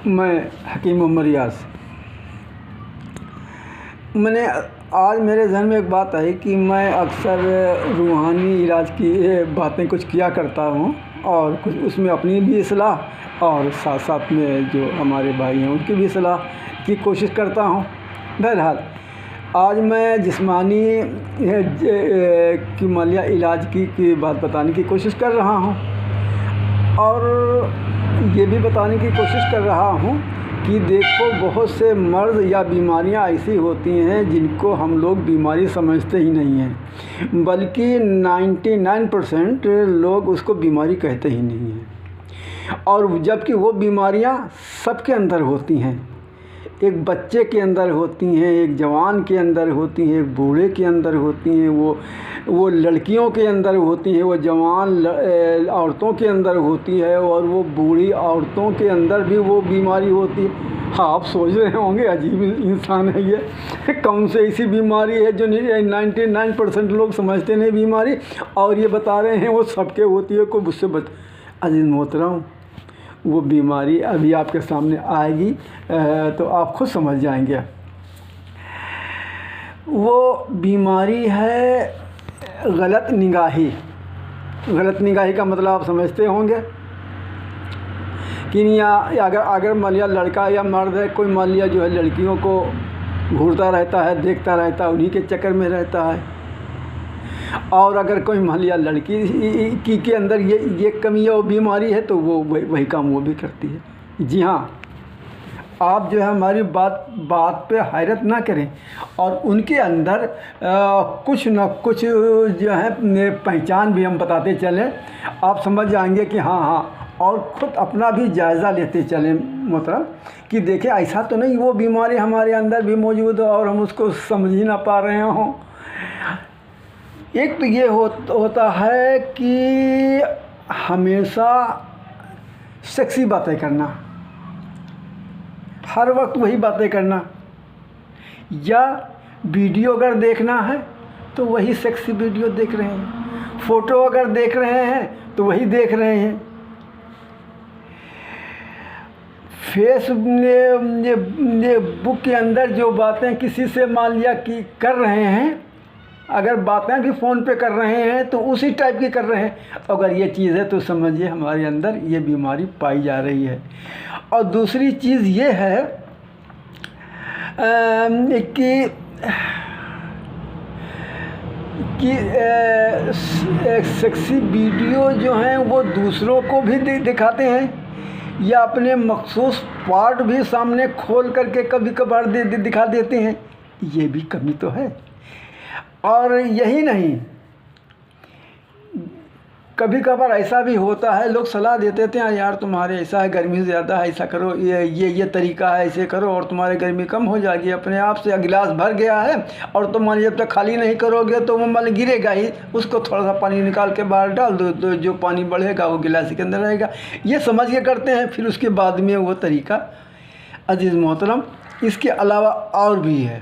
میں حکیم محمد ریاض۔ میں نے آج میرے ذہن میں ایک بات آئی کہ میں اکثر روحانی علاج کی باتیں کچھ کیا کرتا ہوں اور کچھ اس میں اپنی بھی اصلاح اور ساتھ ساتھ میں جو ہمارے بھائی ہیں ان کی بھی اصلاح کی کوشش کرتا ہوں۔ بہرحال آج میں جسمانی کی مالیہ علاج کی بات بتانے کی کوشش کر رہا ہوں اور یہ بھی بتانے کی کوشش کر رہا ہوں کہ دیکھو بہت سے مرض یا بیماریاں ایسی ہوتی ہیں جن کو ہم لوگ بیماری سمجھتے ہی نہیں ہیں، بلکہ 99% لوگ اس کو بیماری کہتے ہی نہیں ہیں، اور جبکہ وہ بیماریاں سب کے اندر ہوتی ہیں۔ ایک بچے کے اندر ہوتی ہیں، ایک جوان کے اندر ہوتی ہیں، ایک بوڑھے کے اندر ہوتی ہیں، وہ لڑکیوں کے اندر ہوتی ہیں، وہ جوان عورتوں کے اندر ہوتی ہے اور وہ بوڑھی عورتوں کے اندر بھی وہ بیماری ہوتی ہے۔ ہاں آپ سوچ رہے ہوں گے عجیب انسان ہے یہ، کون سے ایسی بیماری ہے جو 99% لوگ سمجھتے نہیں بیماری، اور یہ بتا رہے ہیں وہ سب کے ہوتی ہے، کوئی مجھ سے عزیز محترم وہ بیماری ابھی آپ کے سامنے آئے گی تو آپ خود سمجھ جائیں گے۔ وہ بیماری ہے غلط نگاہی۔ غلط نگاہی کا مطلب آپ سمجھتے ہوں گے کہ اگر مان لیا لڑکا یا مرد ہے، کوئی مان لیا جو ہے لڑکیوں کو گھورتا رہتا ہے، دیکھتا رہتا ہے، انہی کے چکر میں رہتا ہے، اور اگر کوئی مان لیا لڑکی کے اندر یہ کمی یا بیماری ہے تو وہ وہی کام وہ بھی کرتی ہے۔ جی ہاں، آپ جو ہے ہماری بات پہ حیرت نہ کریں، اور ان کے اندر کچھ نہ کچھ جو ہے پہچان بھی ہم بتاتے چلیں، آپ سمجھ جائیں گے کہ ہاں، اور خود اپنا بھی جائزہ لیتے چلیں محترم کہ دیکھیں ایسا تو نہیں وہ بیماری ہمارے اندر بھی موجود ہے اور ہم اس کو سمجھ ہی نہ پا رہے ہوں۔ ایک تو یہ ہوتا ہے کہ ہمیشہ سیکسی باتیں کرنا، ہر وقت وہی باتیں کرنا، یا ویڈیو اگر دیکھنا ہے تو وہی سیکسی ویڈیو دیکھ رہے ہیں، فوٹو اگر دیکھ رہے ہیں تو وہی دیکھ رہے ہیں، فیس بک کے اندر جو باتیں کسی سے مان لیا کہ کر رہے ہیں، اگر باتیں بھی فون پہ کر رہے ہیں تو اسی ٹائپ کی کر رہے ہیں، اگر یہ چیز ہے تو سمجھیے ہمارے اندر یہ بیماری پائی جا رہی ہے۔ اور دوسری چیز یہ ہے کہ سیکسی ویڈیو جو ہیں وہ دوسروں کو بھی دکھاتے ہیں، یا اپنے مخصوص پارٹ بھی سامنے کھول کر کے کبھی کبھار دکھا دیتے ہیں، یہ بھی کمی تو ہے۔ اور یہی نہیں، کبھی کبھار ایسا بھی ہوتا ہے لوگ صلاح دیتے تھے یار تمہارے ایسا ہے، گرمی زیادہ ہے، ایسا کرو، یہ طریقہ ہے، ایسے کرو اور تمہارے گرمی کم ہو جائے گی اپنے آپ سے۔ گلاس بھر گیا ہے اور تم جب تک خالی نہیں کرو گے تو وہ مل گرے گا ہی، اس کو تھوڑا سا پانی نکال کے باہر ڈال دو تو جو پانی بڑھے گا وہ گلاس کے اندر رہے گا، یہ سمجھ کے کرتے ہیں۔ پھر اس کے بعد میں وہ طریقہ عزیز محترم اس کے علاوہ اور بھی ہے۔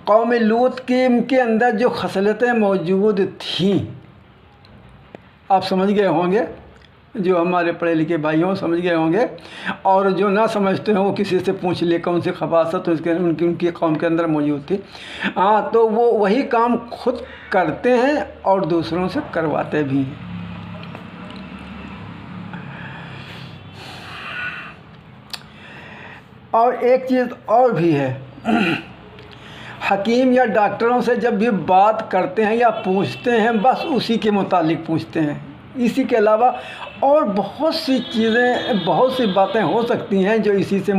قوم لوط کے اندر جو خصلتیں موجود تھیں، آپ سمجھ گئے ہوں گے، جو ہمارے پڑھے لکھے بھائی ہوں سمجھ گئے ہوں گے، اور جو نہ سمجھتے ہیں وہ کسی سے پوچھ لے کون سی خباثت ان کی قوم کے اندر موجود تھی۔ ہاں تو وہ وہی کام خود کرتے ہیں اور دوسروں سے کرواتے بھی ہیں۔ اور ایک چیز اور بھی ہے، حکیم یا ڈاکٹروں سے جب بھی بات کرتے ہیں یا پوچھتے ہیں بس اسی کے متعلق پوچھتے ہیں، اسی کے علاوہ اور بہت سی چیزیں، بہت سی باتیں ہو سکتی ہیں جو اسی سے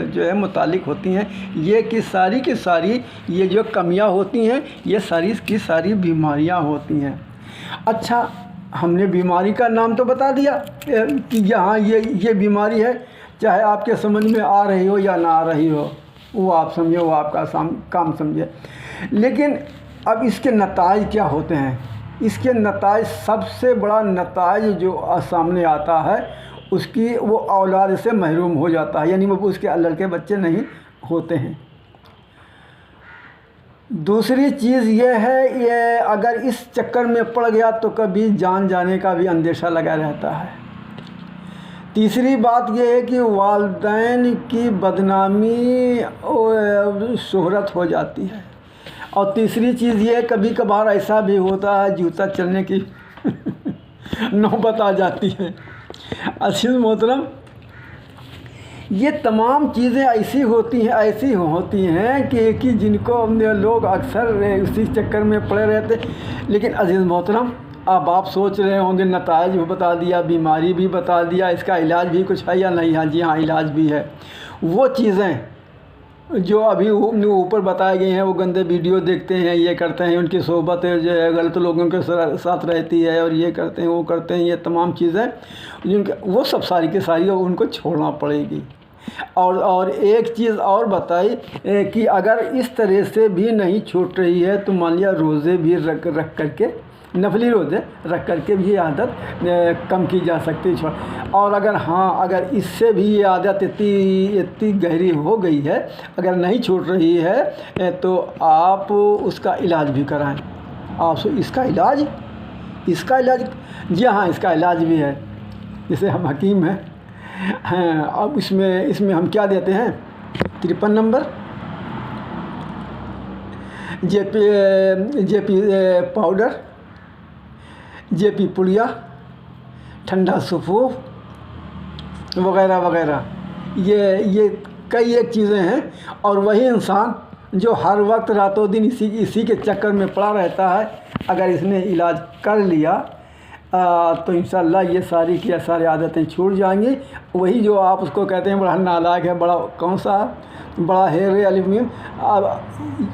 جو ہے متعلق ہوتی ہیں۔ یہ کہ ساری کی ساری یہ جو کمیاں ہوتی ہیں یہ ساری کی ساری بیماریاں ہوتی ہیں۔ اچھا، ہم نے بیماری کا نام تو بتا دیا کہ یہاں یہ بیماری ہے، چاہے آپ کے سمجھ میں آ رہی ہو یا نہ آ رہی ہو، وہ آپ سمجھے، وہ آپ کا کام سمجھے۔ لیکن اب اس کے نتائج کیا ہوتے ہیں؟ اس کے نتائج، سب سے بڑا نتائج جو سامنے آتا ہے اس کی وہ اولاد سے محروم ہو جاتا ہے، یعنی وہ اس کے لڑکے بچے نہیں ہوتے ہیں۔ دوسری چیز یہ ہے، یہ اگر اس چکر میں پڑ گیا تو کبھی جان جانے کا بھی اندیشہ لگا رہتا ہے۔ تیسری بات یہ ہے کہ والدین کی بدنامی شہرت ہو جاتی ہے، اور تیسری چیز یہ کبھی کبھار ایسا بھی ہوتا ہے جوتا چلنے کی نوبت آ جاتی ہے۔ عزیز محترم، یہ تمام چیزیں ایسی ہوتی ہیں کہ جن کو لوگ اکثر اسی چکر میں پڑے رہتے۔ لیکن عزیز محترم، اب آپ سوچ رہے ہوں گے نتائج بھی بتا دیا، بیماری بھی بتا دیا، اس کا علاج بھی کچھ ہے یا نہیں؟ ہاں جی ہاں، علاج بھی ہے۔ وہ چیزیں جو ابھی اوپر بتائے گئے ہیں، وہ گندے ویڈیو دیکھتے ہیں، یہ کرتے ہیں، ان کی صحبت جو ہے غلط لوگوں کے ساتھ رہتی ہے، اور یہ کرتے ہیں وہ کرتے ہیں، یہ تمام چیزیں وہ سب ساری کی ساری ان کو چھوڑنا پڑے گی۔ اور ایک چیز اور بتائی کہ اگر اس طرح سے بھی نہیں چھوٹ رہی ہے تو مان لیا روزے بھی رکھ کر کے، نفلی روزے رکھ کر کے بھی یہ عادت کم کی جا سکتی ہے۔ اور اگر اس سے بھی یہ عادت اتنی گہری ہو گئی ہے، اگر نہیں چھوٹ رہی ہے، تو آپ اس کا علاج بھی کرائیں۔ آپ اس کا علاج جی ہاں، اس کا علاج بھی ہے۔ جیسے ہم حکیم ہیں، اب اس میں ہم کیا دیتے ہیں؟ 53 نمبر جے پی پاؤڈر، جے پی پڑیا، ٹھنڈا سفوف وغیرہ وغیرہ، یہ کئی ایک چیزیں ہیں۔ اور وہی انسان جو ہر وقت راتوں دن اسی کے چکر میں پڑا رہتا ہے، اگر اس نے علاج کر لیا تو انشاءاللہ یہ ساری عادتیں چھوٹ جائیں گی۔ وہی جو آپ اس کو کہتے ہیں بڑا نالائق ہے، بڑا کون سا بڑا ہے الف میم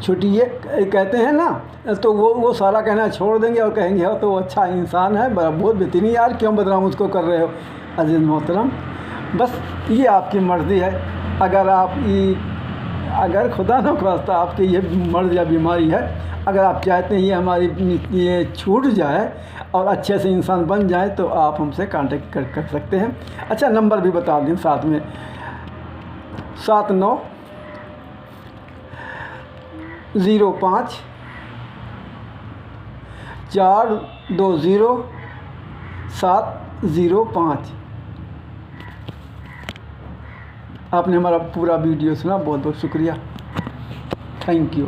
چھوٹی یہ کہتے ہیں نا، تو وہ سارا کہنا چھوڑ دیں گے اور کہیں گے تو وہ اچھا انسان ہے، بہت بہترین، یار کیوں بدنام اس کو کر رہے ہو؟ عزیز محترم، بس یہ آپ کی مرضی ہے۔ اگر خدا نہ خواستہ آپ کی یہ مرض یا بیماری ہے، اگر آپ چاہتے ہیں یہ چھوٹ جائے اور اچھے سے انسان بن جائے، تو آپ ہم سے کانٹیکٹ کر سکتے ہیں۔ اچھا، نمبر بھی بتا دیں ساتھ میں، 7905 420 705۔ آپ نے ہمارا پورا ویڈیو سنا، بہت بہت شکریہ، تھینک یو۔